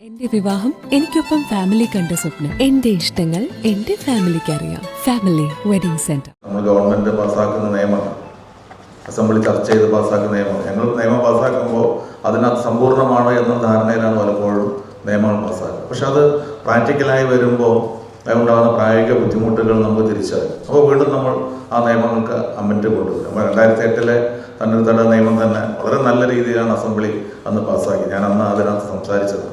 എന്റെ വിവാഹം എനിക്കൊപ്പം ഫാമിലി കണ്ട സ്വപ്നം. എന്റെ ഇഷ്ടങ്ങൾ എന്റെ ഫാമിലിക്ക് അറിയാം. Family wedding centre. നമ്മൾ ഗവൺമെന്റ് പാസ്സാക്കുന്ന നിയമമാണ്, അസംബ്ലി ചർച്ച ചെയ്ത് പാസ്സാക്കുന്ന നിയമം. ഞങ്ങൾ നിയമം പാസ്സാക്കുമ്പോൾ അതിനകത്ത് സമ്പൂർണ്ണമാണ് എന്ന ധാരണയിലാണ് പലപ്പോഴും നിയമങ്ങൾ പാസ്സാക്കുക. പക്ഷെ അത് പ്രാക്ടിക്കലായി വരുമ്പോൾ അതുകൊണ്ടാകുന്ന പ്രായോഗിക ബുദ്ധിമുട്ടുകൾ നമുക്ക് തിരിച്ചറിയും. അപ്പോൾ വീണ്ടും നമ്മൾ ആ നിയമങ്ങൾക്ക് അമെൻഡ് കൊണ്ടുവരും. നമ്മൾ 2008 തണ്ണീർത്തട നിയമം തന്നെ വളരെ നല്ല രീതിയിലാണ് അസംബ്ലി അന്ന് പാസ്സാക്കി. ഞാൻ അന്ന് അതിനകത്ത് സംസാരിച്ചത്.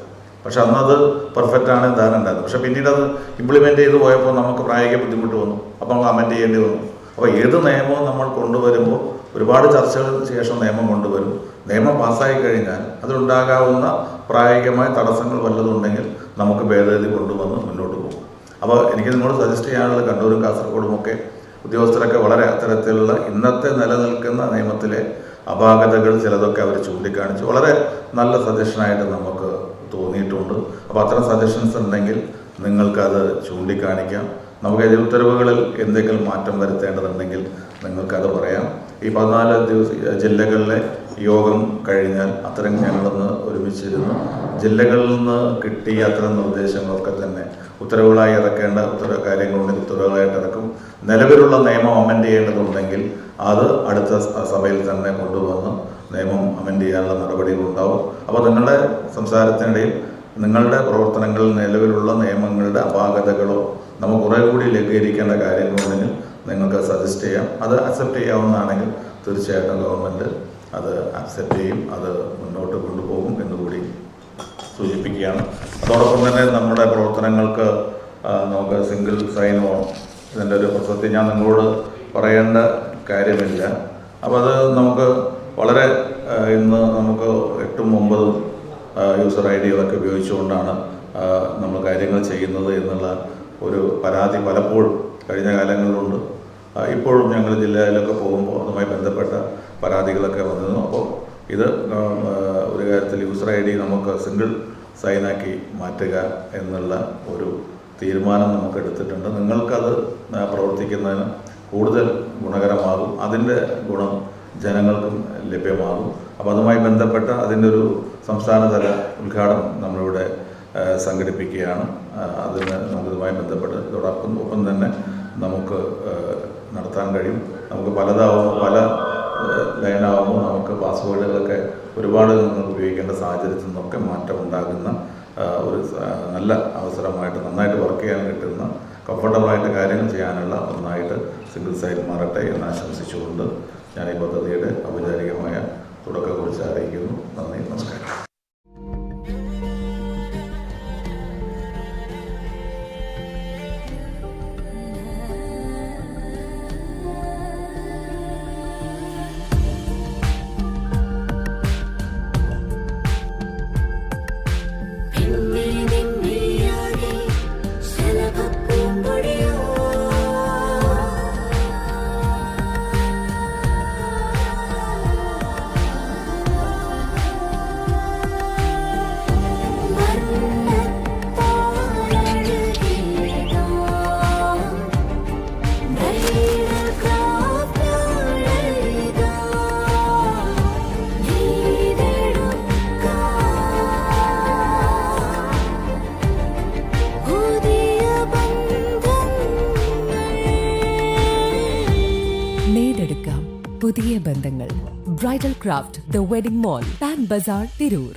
പക്ഷെ അന്നത് പെർഫെക്റ്റ് ആണ് ധാരണ ഉണ്ടായിരുന്നു. പക്ഷെ പിന്നീട് അത് ഇംപ്ലിമെൻ്റ് ചെയ്ത് പോയപ്പോൾ നമുക്ക് പ്രായോഗിക ബുദ്ധിമുട്ട് വന്നു. അപ്പോൾ നമുക്ക് അമെൻഡ് ചെയ്യേണ്ടി വന്നു. അപ്പോൾ ഏത് നിയമവും നമ്മൾ കൊണ്ടുവരുമ്പോൾ ഒരുപാട് ചർച്ചകൾക്ക് ശേഷം നിയമം കൊണ്ടുവരും. നിയമം പാസ്സായി കഴിഞ്ഞാൽ അതിലുണ്ടാകാവുന്ന പ്രായോഗികമായ തടസ്സങ്ങൾ വല്ലതുണ്ടെങ്കിൽ നമുക്ക് ഭേദഗതി കൊണ്ടുവന്ന് മുന്നോട്ട് പോകും. അപ്പോൾ എനിക്ക് നിങ്ങളോട് സജസ്റ്റ് ചെയ്യാനുള്ള കണ്ണൂരും കാസർഗോഡും ഒക്കെ ഉദ്യോഗസ്ഥരൊക്കെ വളരെ അത്തരത്തിലുള്ള ഇന്നത്തെ നിലനിൽക്കുന്ന നിയമത്തിലെ അപാകതകൾ ചിലതൊക്കെ അവർ ചൂണ്ടിക്കാണിച്ചു. വളരെ നല്ല സജഷനായിട്ട് നമുക്ക് തോന്നിയിട്ടുണ്ട്. അപ്പോൾ അത്തരം സജഷൻസ് ഉണ്ടെങ്കിൽ നിങ്ങൾക്കത് ചൂണ്ടിക്കാണിക്കാം. നമുക്ക് ഉത്തരവുകളിൽ എന്തെങ്കിലും മാറ്റം വരുത്തേണ്ടതുണ്ടെങ്കിൽ നിങ്ങൾക്കത് പറയാം. ഈ 14 ജില്ലകളിലെ യോഗം കഴിഞ്ഞാൽ അത്തരം ഞങ്ങളൊന്ന് ഒരുമിച്ചിരുന്നു ജില്ലകളിൽ നിന്ന് കിട്ടിയ അത്തരം നിർദ്ദേശങ്ങളൊക്കെ തന്നെ ഉത്തരവുകളായി ഇറക്കേണ്ട കാര്യങ്ങളുണ്ടെങ്കിൽ ഉത്തരവുകളായിട്ട് ഇറക്കും. നിലവിലുള്ള നിയമം അമെൻഡ് ചെയ്യേണ്ടതുണ്ടെങ്കിൽ അത് അടുത്ത സഭയിൽ തന്നെ കൊണ്ടുവന്ന് നിയമം അമെൻഡ് ചെയ്യാനുള്ള നടപടികളുണ്ടാവും. അപ്പോൾ നിങ്ങളുടെ സംസാരത്തിനിടയിൽ നിങ്ങളുടെ പ്രവർത്തനങ്ങളിൽ നിലവിലുള്ള നിയമങ്ങളുടെ അപാകതകളോ നമുക്ക് കുറേ കൂടി ലഘൂകരിക്കേണ്ട കാര്യങ്ങളുണ്ടെങ്കിൽ നിങ്ങൾക്ക് സജസ്റ്റ് ചെയ്യാം. അത് അക്സെപ്റ്റ് ചെയ്യാവുന്നതാണെങ്കിൽ തീർച്ചയായിട്ടും ഗവൺമെൻറ് അത് അക്സെപ്റ്റ് ചെയ്യും, അത് മുന്നോട്ട് കൊണ്ടുപോകും എന്നുകൂടി സൂചിപ്പിക്കുകയാണ്. അതോടൊപ്പം തന്നെ നമ്മുടെ പ്രവർത്തനങ്ങൾക്ക് നമുക്ക് സിംഗിൾ സൈനോ ഇതിൻ്റെ ഒരു പ്രസക്തി ഞാൻ നിങ്ങളോട് പറയേണ്ട കാര്യമില്ല. അപ്പോൾ അത് നമുക്ക് വളരെ ഇന്ന് നമുക്ക് 8ഉം 9ഉം യൂസർ ഐഡികളൊക്കെ ഉപയോഗിച്ചുകൊണ്ടാണ് നമ്മൾ കാര്യങ്ങൾ ചെയ്യുന്നത് എന്നുള്ള ഒരു പരാതി പലപ്പോഴും കഴിഞ്ഞ കാലങ്ങളിലുണ്ട്. ഇപ്പോഴും ഞങ്ങൾ ജില്ലയിലൊക്കെ പോകുമ്പോൾ അതുമായി ബന്ധപ്പെട്ട പരാതികളൊക്കെ വന്നിരുന്നു. അപ്പോൾ ഇത് ഒരു കാര്യത്തിൽ യൂസർ ഐ ഡി നമുക്ക് സിംഗിൾ സൈനാക്കി മാറ്റുക എന്നുള്ള ഒരു തീരുമാനം നമുക്ക് എടുത്തിട്ടുണ്ട്. നിങ്ങൾക്കത് പ്രവർത്തിക്കുന്നതിന് കൂടുതൽ ഗുണകരമാകും, അതിൻ്റെ ഗുണം ജനങ്ങൾക്കും ലഭ്യമാകും. അപ്പോൾ അതുമായി ബന്ധപ്പെട്ട അതിൻ്റെ ഒരു സംസ്ഥാനതല ഉദ്ഘാടനം നമ്മളിവിടെ സംഘടിപ്പിക്കുകയാണ്. അതിന് നമുക്കിതുമായി ബന്ധപ്പെട്ട് ഒപ്പം തന്നെ നമുക്ക് നടത്താൻ കഴിയും. നമുക്ക് പല ലൈനാകുമ്പോൾ നമുക്ക് പാസ്വേഡുകളൊക്കെ ഒരുപാട് നിങ്ങൾക്ക് ഉപയോഗിക്കേണ്ട സാഹചര്യത്തിൽ നിന്നൊക്കെ മാറ്റം ഉണ്ടാകുന്ന ഒരു നല്ല അവസരമായിട്ട് നന്നായിട്ട് വർക്ക് ചെയ്യാൻ കിട്ടുന്ന കംഫർട്ടബിളായിട്ട് കാര്യങ്ങൾ ചെയ്യാനുള്ള ഒന്നായിട്ട് സിംഗിൾ സൈറ്റ് മാറട്ടെ എന്ന് ആശംസിച്ചുകൊണ്ട് ഞാൻ ഈ പദ്ധതിയുടെ ഔപചാരികമായ തുടക്കം കുറിച്ച് അറിയിക്കുന്നു. നന്ദി, നമസ്കാരം. നേടെടുക്കാം പുതിയ ബന്ധങ്ങൾ. Bridal Craft the Wedding Mall, Pan Bazar, Tirur.